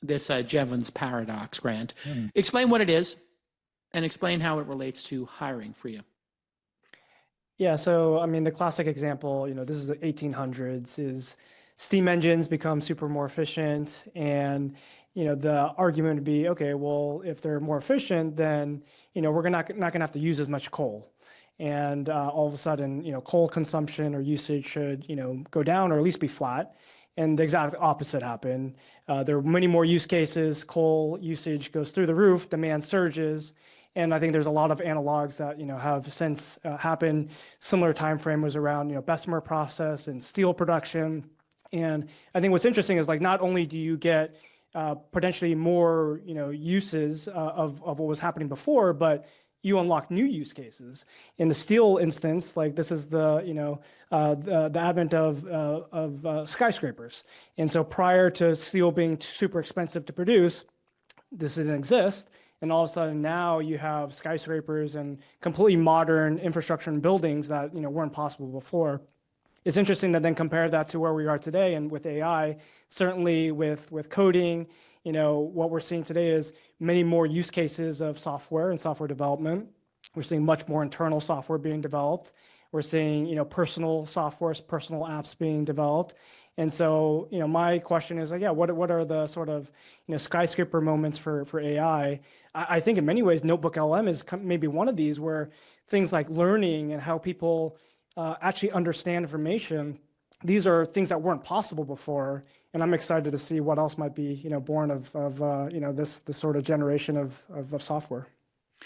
this Jevon's paradox, Grant. Mm. Explain what it is and explain how it relates to hiring for you. Yeah, so I mean, the classic example, this is the 1800s, is steam engines become super more efficient, and the argument would be, okay, well, if they're more efficient, then we're not going to have to use as much coal, and all of a sudden, coal consumption or usage should go down or at least be flat. And the exact opposite happened. There are many more use cases. Coal usage goes through the roof, demand surges. And I think there's a lot of analogs that have since happened. Similar time frame was around Bessemer process and steel production. And I think what's interesting is, like, not only do you get potentially more uses of what was happening before, but you unlock new use cases. In the steel instance, like, this is the advent of skyscrapers. And so prior to steel being super expensive to produce, this didn't exist. And all of a sudden now you have skyscrapers and completely modern infrastructure and buildings that weren't possible before. It's interesting to then compare that to where we are today, and with AI, certainly with coding, what we're seeing today is many more use cases of software and software development. We're seeing much more internal software being developed. We're seeing personal software, personal apps being developed. And so my question is, like, yeah, what are the sort of skyscraper moments for AI? I think in many ways Notebook LM is maybe one of these, where things like learning and how people actually understand information, these are things that weren't possible before, and I'm excited to see what else might be born of this sort of generation of software.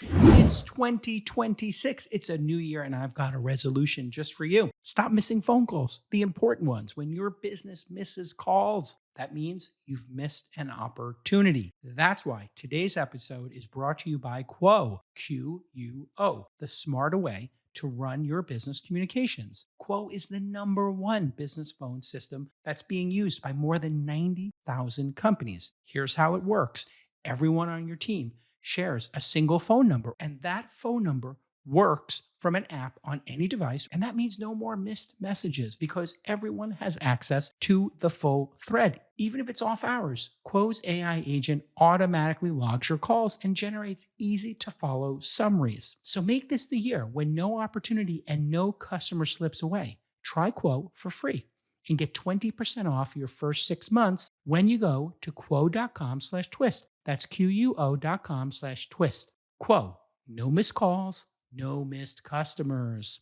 It's 2026. It's a new year, and I've got a resolution just for you. Stop missing phone calls, the important ones. When your business misses calls, that means you've missed an opportunity. That's why today's episode is brought to you by Quo, Q-U-O, the smarter way to run your business communications. Quo is the #1 business phone system that's being used by more than 90,000 companies. Here's how it works. Everyone on your team shares a single phone number, and that phone number works from an app on any device. And that means no more missed messages, because everyone has access to the full thread. Even if it's off hours, Quo's AI agent automatically logs your calls and generates easy to follow summaries. So make this the year when no opportunity and no customer slips away. Try Quo for free and get 20% off your first 6 months when you go to quo.com/twist. That's quo.com/twist. Quo, no missed calls, no missed customers.